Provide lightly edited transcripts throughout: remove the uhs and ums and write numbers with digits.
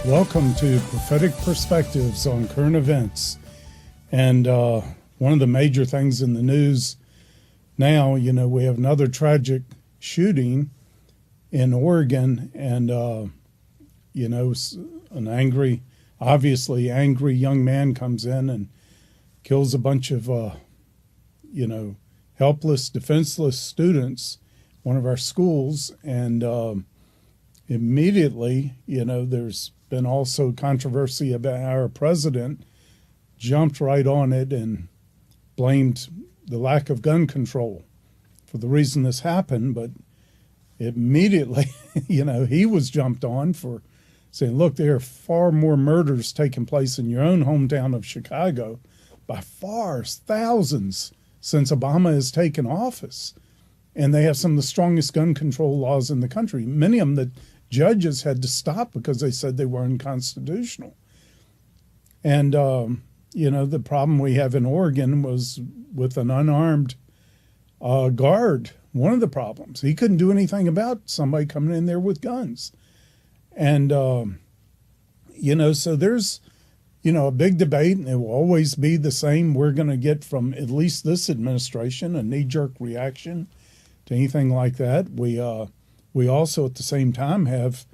Welcome to Prophetic Perspectives on Current Events. And one of the major things in the news now, we have another tragic shooting in Oregon, and, an obviously angry young man comes in and kills a bunch of, helpless, defenseless students, one of our schools, and immediately, there's been also controversy about our president jumped right on it and blamed the lack of gun control for the reason this happened. But immediately, he was jumped on for saying, look, there are far more murders taking place in your own hometown of Chicago, by far, thousands, since Obama has taken office. And they have some of the strongest gun control laws in the country, many of them that judges had to stop because they said they were unconstitutional. And, the problem we have in Oregon was with an unarmed guard. One of the problems, he couldn't do anything about somebody coming in there with guns. And, so there's, a big debate, and it will always be the same. We're going to get from at least this administration a knee-jerk reaction to anything like that. We also, at the same time, have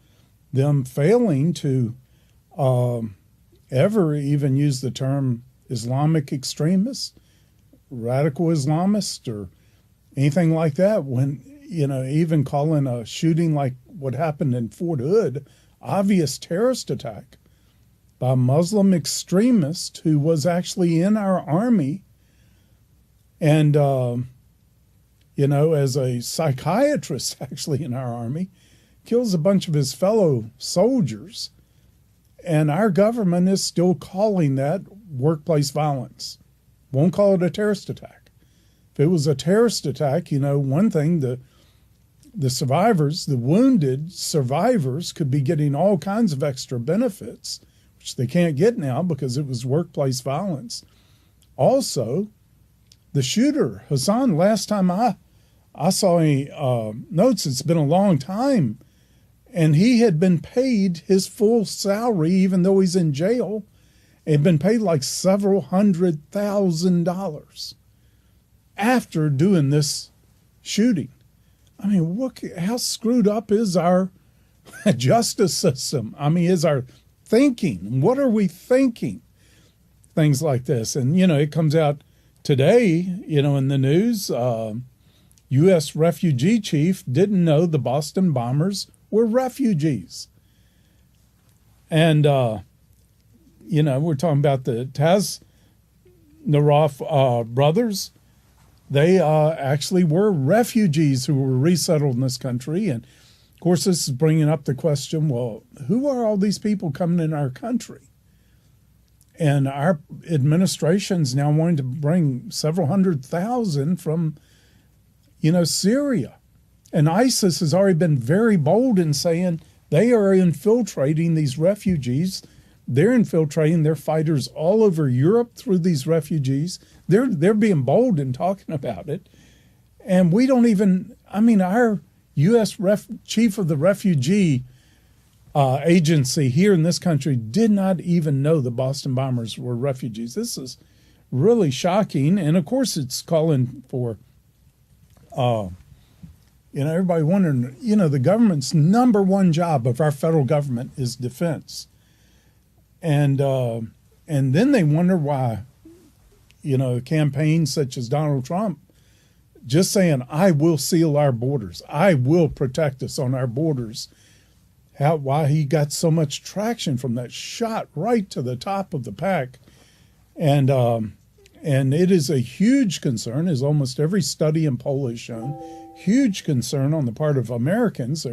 them failing to ever even use the term Islamic extremist, radical Islamist, or anything like that, when, even calling a shooting like what happened in Fort Hood, obvious terrorist attack by a Muslim extremist who was actually in our army and, as a psychiatrist actually in our army, kills a bunch of his fellow soldiers. And our government is still calling that workplace violence. Won't call it a terrorist attack. If it was a terrorist attack, one thing, the survivors, the wounded survivors could be getting all kinds of extra benefits, which they can't get now because it was workplace violence. Also, the shooter, Hassan, last time I saw any notes, it's been a long time, and he had been paid his full salary, even though he's in jail, and been paid like several $100,000 after doing this shooting. I mean, look, how screwed up is our justice system? I mean, is our thinking? What are we thinking? Things like this. And, it comes out today, in the news, U.S. refugee chief didn't know the Boston bombers were refugees. And, we're talking about the Tasnaroff brothers. They actually were refugees who were resettled in this country. And, of course, this is bringing up the question, well, who are all these people coming in our country? And our administration's now wanting to bring several 100,000 from, Syria. And ISIS has already been very bold in saying they are infiltrating these refugees. They're infiltrating their fighters all over Europe through these refugees. They're being bold in talking about it. And we don't even, our U.S. chief of the refugee agency here in this country did not even know the Boston bombers were refugees. This is really shocking. And of course, it's calling for, everybody wondering, the government's number one job of our federal government is defense. And then they wonder why, campaigns such as Donald Trump just saying, I will seal our borders. I will protect us on our borders. Why he got so much traction from that, shot right to the top of the pack. And it is a huge concern, as almost every study and poll has shown, huge concern on the part of Americans,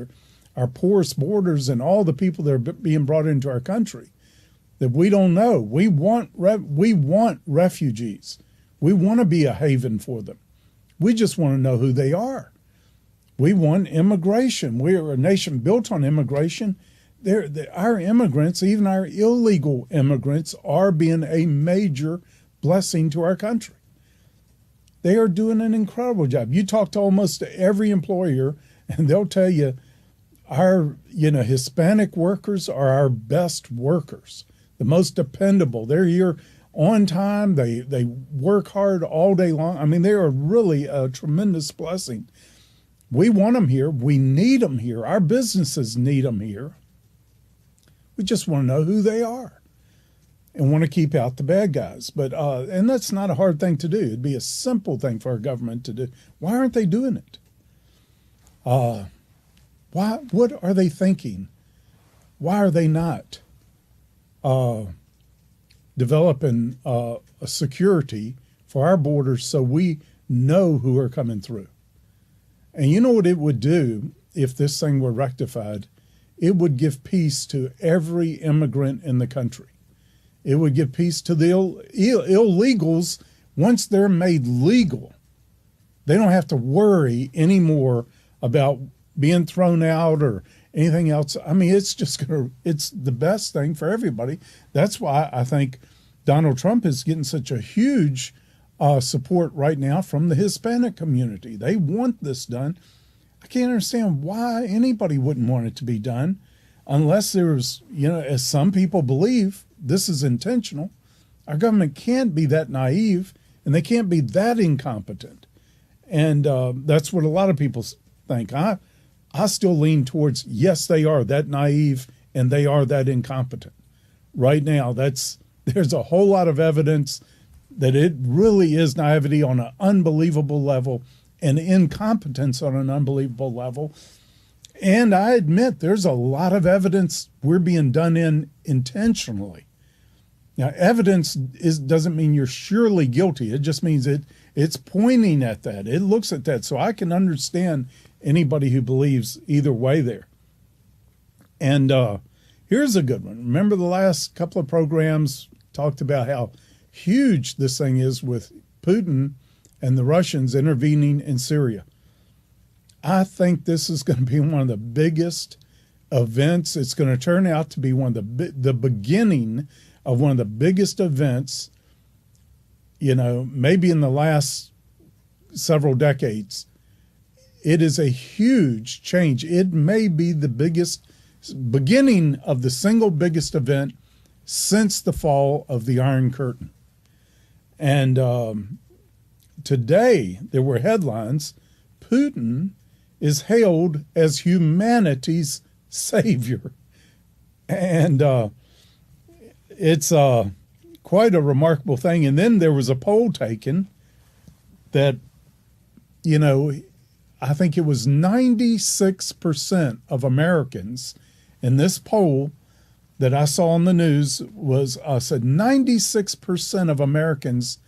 our porous borders and all the people that are being brought into our country that we don't know. We want refugees. We want to be a haven for them. We just want to know who they are. We want immigration. We are a nation built on immigration. Our immigrants, even our illegal immigrants, are being a major blessing to our country. They are doing an incredible job. You talk to almost every employer, and they'll tell you Our, Hispanic workers are our best workers, the most dependable. They're here on time. They work hard all day long. I mean, they are really a tremendous blessing. We want them here. We need them here. Our businesses need them here. We just want to know who they are and want to keep out the bad guys. But and that's not a hard thing to do. It'd be a simple thing for our government to do. Why aren't they doing it? What are they thinking? Why are they not developing a security for our borders so we know who are coming through? And you know what it would do if this thing were rectified? It would give peace to every immigrant in the country. It would give peace to the illegals once they're made legal. They don't have to worry anymore about being thrown out or anything else. I mean, it's the best thing for everybody. That's why I think Donald Trump is getting such a huge support right now from the Hispanic community. They want this done. I can't understand why anybody wouldn't want it to be done unless there's, as some people believe, this is intentional. Our government can't be that naive and they can't be that incompetent. And that's what a lot of people think. I still lean towards, yes, they are that naive and they are that incompetent. Right now, there's a whole lot of evidence that it really is naivety on an unbelievable level and incompetence on an unbelievable level. And I admit there's a lot of evidence we're being done in intentionally. Now, evidence doesn't mean you're surely guilty. It just means it's pointing at that. It looks at that. So I can understand anybody who believes either way there. And here's a good one. Remember the last couple of programs talked about how huge this thing is with Putin and the Russians intervening in Syria. I think this is going to be one of the biggest events. It's going to turn out to be one of the beginning of one of the biggest events, maybe in the last several decades. It is a huge change. It may be the beginning of the single biggest event since the fall of the Iron Curtain. And today there were headlines, Putin is hailed as humanity's savior. And it's quite a remarkable thing. And then there was a poll taken that, I think it was 96% of Americans in this poll that I saw on the news said 96% of Americans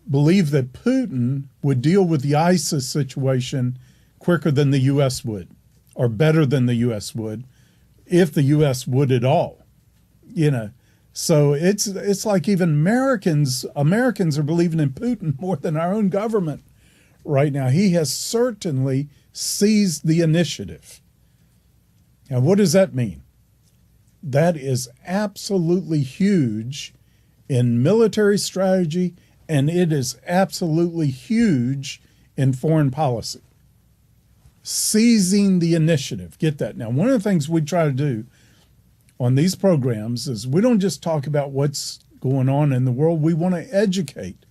believe that Putin would deal with the ISIS situation quicker than the U.S. would, or better than the U.S. would, if the U.S. would at all. So it's like even Americans are believing in Putin more than our own government right now. He has certainly seized the initiative. Now, what does that mean? That is absolutely huge in military strategy, and it is absolutely huge in foreign policy. Seizing the initiative. Get that. Now, one of the things we try to do on these programs is we don't just talk about what's going on in the world. We want to educate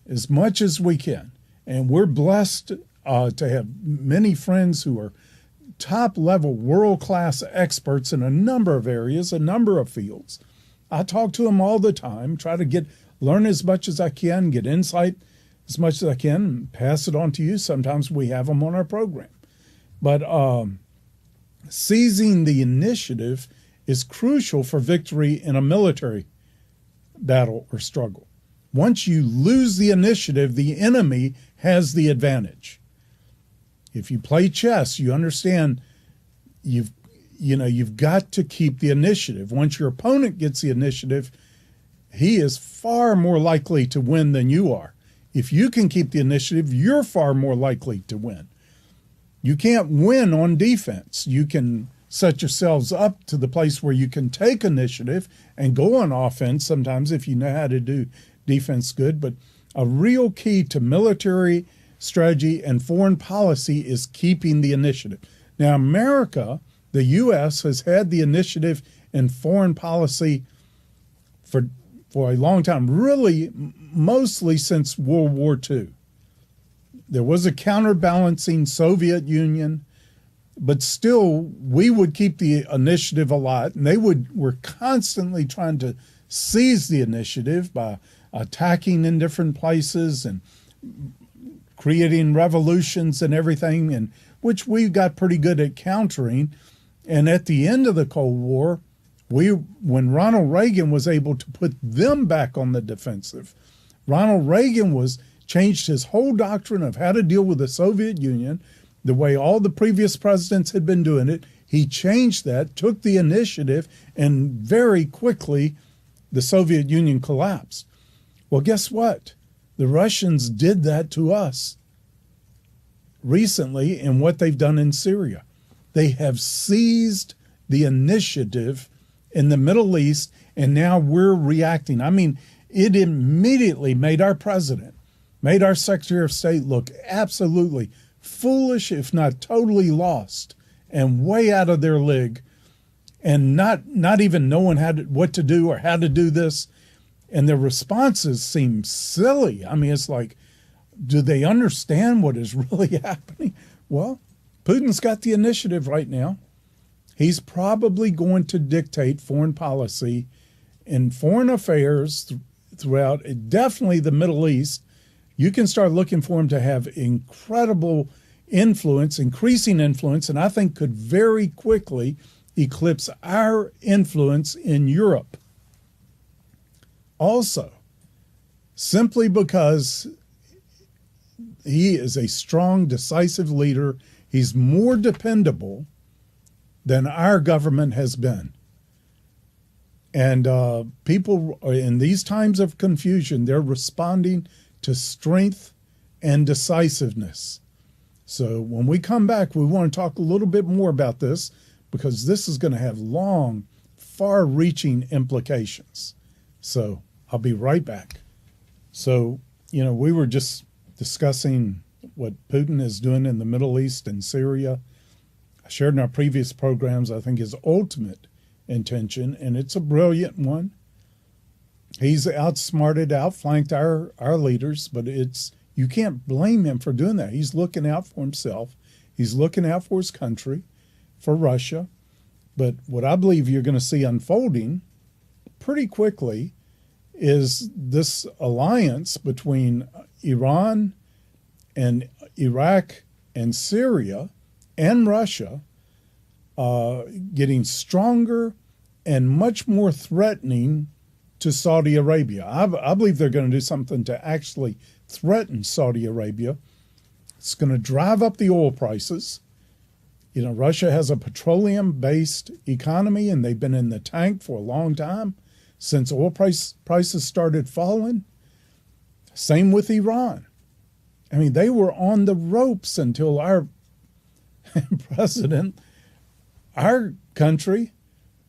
as much as we can. And we're blessed to have many friends who are top-level, world-class experts in a number of areas, a number of fields. I talk to them all the time, try to learn as much as I can, get insight as much as I can, and pass it on to you. Sometimes we have them on our program. But seizing the initiative is crucial for victory in a military battle or struggle. Once you lose the initiative, the enemy has the advantage. If you play chess, you understand you've got to keep the initiative. Once your opponent gets the initiative, he is far more likely to win than you are. If you can keep the initiative, you're far more likely to win. You can't win on defense. You can set yourselves up to the place where you can take initiative and go on offense sometimes if you know how to do defense good. But a real key to military strategy and foreign policy is keeping the initiative. Now, America, the U.S., has had the initiative in foreign policy for a long time, really mostly since World War II. There was a counterbalancing Soviet Union, but still we would keep the initiative alive, and they were constantly trying to seize the initiative by attacking in different places and creating revolutions and everything, and which we got pretty good at countering. And at the end of the Cold War, when Ronald Reagan was able to put them back on the defensive, Ronald Reagan changed his whole doctrine of how to deal with the Soviet Union, the way all the previous presidents had been doing it. He changed that, took the initiative, and very quickly the Soviet Union collapsed. Well, guess what? The Russians did that to us recently in what they've done in Syria. They have seized the initiative in the Middle East, and now we're reacting. I mean, it immediately made our president, made our Secretary of State look absolutely foolish, if not totally lost, and way out of their league, and not even knowing what to do or how to do this. And their responses seem silly. I mean, it's like, do they understand what is really happening? Well, Putin's got the initiative right now. He's probably going to dictate foreign policy and foreign affairs throughout, definitely the Middle East. You can start looking for him to have incredible influence, increasing influence, and I think could very quickly eclipse our influence in Europe. Also, simply because he is a strong, decisive leader, he's more dependable than our government has been. And people in these times of confusion, they're responding to strength and decisiveness. So when we come back, we want to talk a little bit more about this, because this is going to have long, far-reaching implications. So I'll be right back. So, we were just discussing what Putin is doing in the Middle East and Syria. I shared in our previous programs, I think, his ultimate intention, and it's a brilliant one. He's outsmarted, outflanked our leaders, but you can't blame him for doing that. He's looking out for himself. He's looking out for his country, for Russia. But what I believe you're going to see unfolding pretty quickly is this alliance between Iran and Iraq and Syria and Russia getting stronger and much more threatening to Saudi Arabia. I believe they're going to do something to actually threaten Saudi Arabia. It's going to drive up the oil prices. Russia has a petroleum-based economy, and they've been in the tank for a long time, since oil prices started falling. Same with Iran. I mean, they were on the ropes until our president, our country,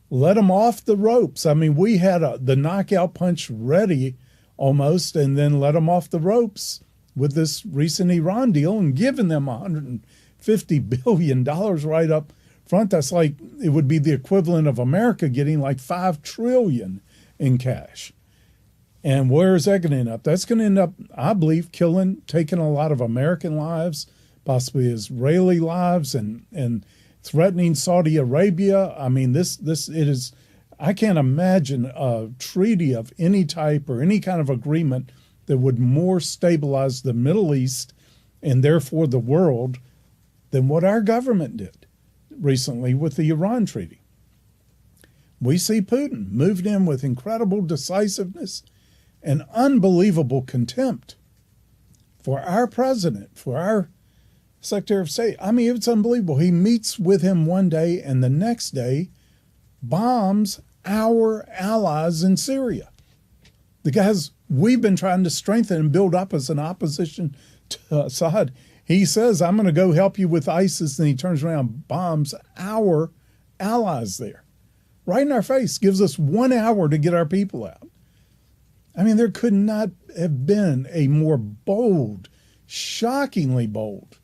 let them off the ropes. I mean, we had the knockout punch ready almost, and then let them off the ropes with this recent Iran deal and giving them $150 billion right up front. That's like, it would be the equivalent of America getting like $5 trillion in cash. And where is that going to end up? That's going to end up, I believe, taking a lot of American lives, possibly Israeli lives, and threatening Saudi Arabia. I mean, I can't imagine a treaty of any type or any kind of agreement that would more stabilize the Middle East and therefore the world than what our government did recently with the Iran treaty. We see Putin moved in with incredible decisiveness and unbelievable contempt for our president, for our Secretary of State. I mean, it's unbelievable. He meets with him one day and the next day bombs our allies in Syria. The guys we've been trying to strengthen and build up as an opposition to Assad. He says, I'm going to go help you with ISIS, and he turns around and bombs our allies there. Right in our face, gives us 1 hour to get our people out. I mean, there could not have been a more bold, shockingly bold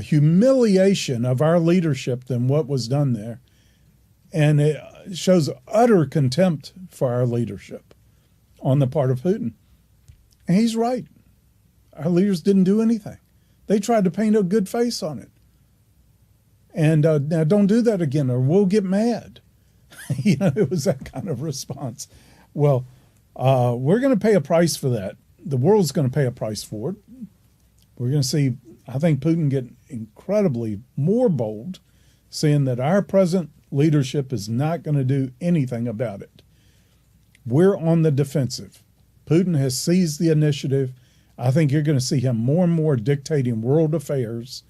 humiliation of our leadership than what was done there. And it shows utter contempt for our leadership on the part of Putin. And he's right. Our leaders didn't do anything. They tried to paint a good face on it. And now don't do that again or we'll get mad. It was that kind of response. Well, we're going to pay a price for that. The world's going to pay a price for it. We're going to see, I think, Putin get incredibly more bold, saying that our present leadership is not going to do anything about it. We're on the defensive. Putin has seized the initiative. I think you're going to see him more and more dictating world affairs,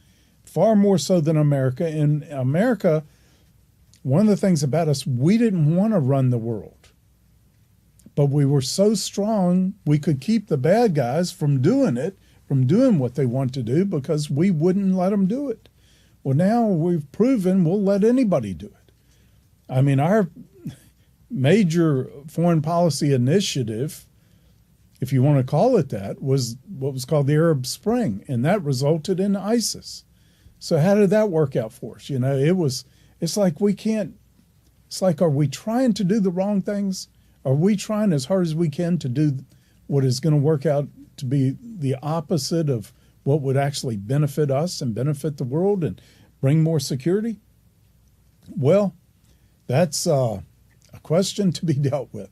far more so than America. In America, one of the things about us, we didn't want to run the world. But we were so strong, we could keep the bad guys from doing it, from doing what they want to do, because we wouldn't let them do it. Well, now we've proven we'll let anybody do it. I mean, our major foreign policy initiative, if you want to call it that, was what was called the Arab Spring, and that resulted in ISIS. So how did that work out for us? It's like we can't, it's like, are we trying to do the wrong things? Are we trying as hard as we can to do what is going to work out to be the opposite of what would actually benefit us and benefit the world and bring more security? Well, that's a question to be dealt with,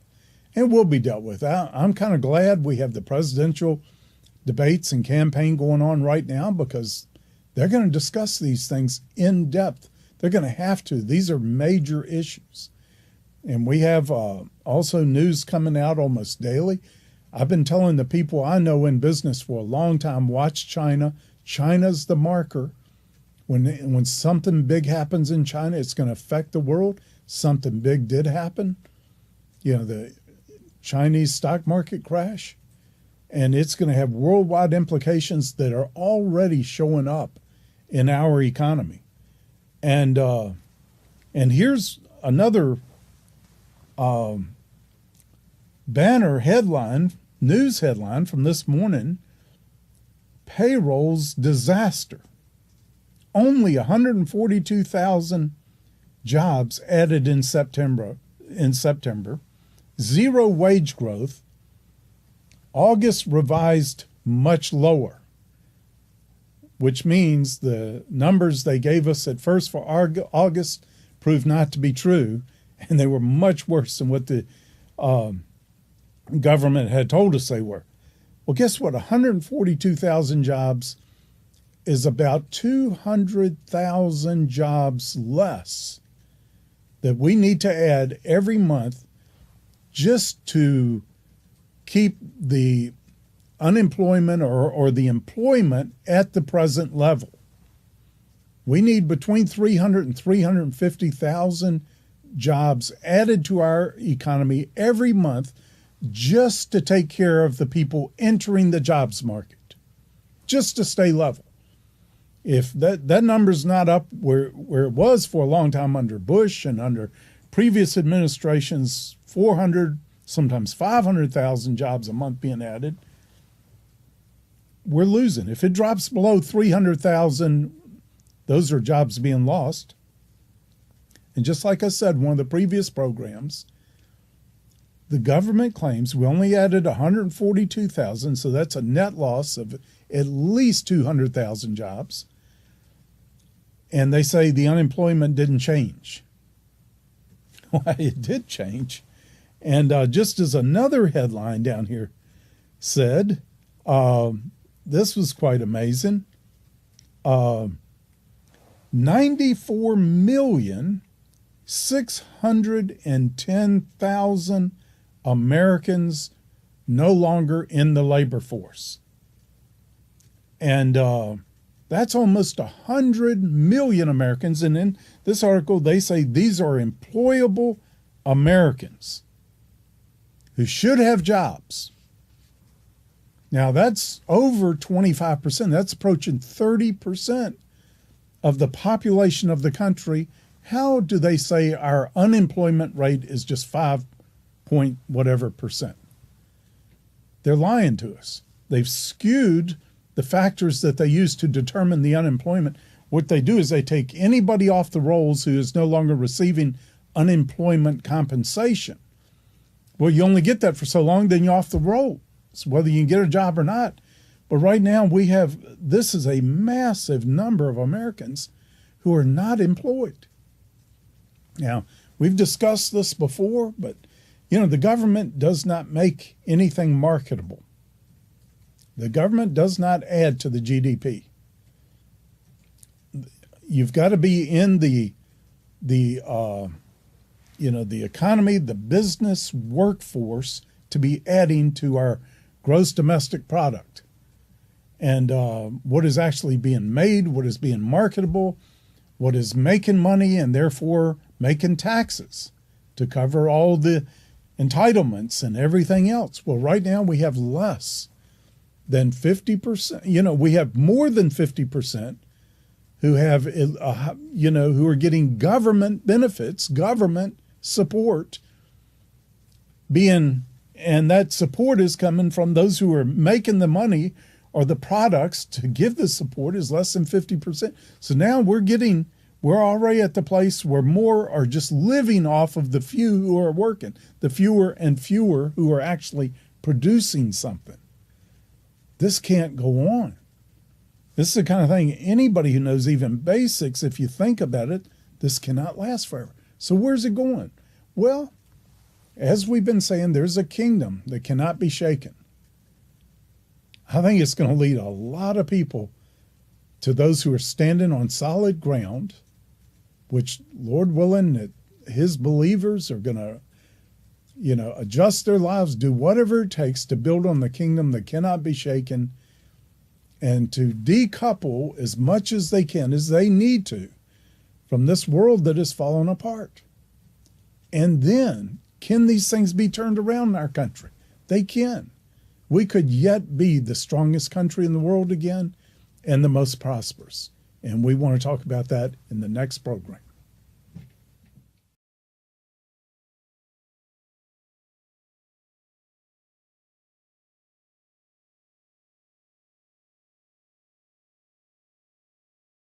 and will be dealt with. I'm kind of glad we have the presidential debates and campaign going on right now, because they're going to discuss these things in depth. They're going to have to. These are major issues. And we have also news coming out almost daily. I've been telling the people I know in business for a long time, watch China. China's the marker. When something big happens in China, it's going to affect the world. Something big did happen. The Chinese stock market crash. And it's going to have worldwide implications that are already showing up in our economy. And here's another banner headline, news headline from this morning: payrolls disaster. Only 142,000 jobs added in September. Zero wage growth. August revised much lower, which means the numbers they gave us at first for August proved not to be true, and they were much worse than what the government had told us they were. Well, guess what? 142,000 jobs is about 200,000 jobs less that we need to add every month just to keep the unemployment or the employment at the present level. We need between 300 and 350,000 jobs added to our economy every month just to take care of the people entering the jobs market, just to stay level. If that number's not up where it was for a long time under Bush and under previous administrations, 400, sometimes 500,000 jobs a month being added, we're losing. If it drops below 300,000, those are jobs being lost. And just like I said, one of the previous programs, the government claims we only added 142,000, so that's a net loss of at least 200,000 jobs. And they say the unemployment didn't change. Well, it did change. And just as another headline down here said, this was quite amazing. 94,610,000 Americans no longer in the labor force. And that's almost 100 million Americans. And in this article, they say these are employable Americans who should have jobs. Now, that's over 25%. That's approaching 30% of the population of the country. How do they say our unemployment rate is just 5 point whatever percent? They're lying to us. They've skewed the factors that they use to determine the unemployment, what they do is they take anybody off the rolls who is no longer receiving unemployment compensation. Well, you only get that for so long, then you're off the rolls, whether you can get a job or not. But right now this is a massive number of Americans who are not employed. Now, we've discussed this before, but the government does not make anything marketable. The government does not add to the GDP. You've got to be in the economy, the business workforce to be adding to our gross domestic product. And what is actually being made, what is being marketable, what is making money and therefore making taxes to cover all the entitlements and everything else. Well, right now we have less than 50%. We have more than 50% who have, who are getting government benefits, government support and that support is coming from those who are making the money or the products to give the support is less than 50%. So now we're already at the place where more are just living off of the few who are working, the fewer and fewer who are actually producing something. This can't go on. This is the kind of thing anybody who knows even basics, if you think about it, this cannot last forever. So where's it going? Well, as we've been saying, there's a kingdom that cannot be shaken. I think it's going to lead a lot of people to those who are standing on solid ground, which, Lord willing, that his believers are going to, adjust their lives, do whatever it takes to build on the kingdom that cannot be shaken and to decouple as much as they can, as they need to, from this world that is falling apart. And then, can these things be turned around in our country? They can. We could yet be the strongest country in the world again and the most prosperous. And we want to talk about that in the next program.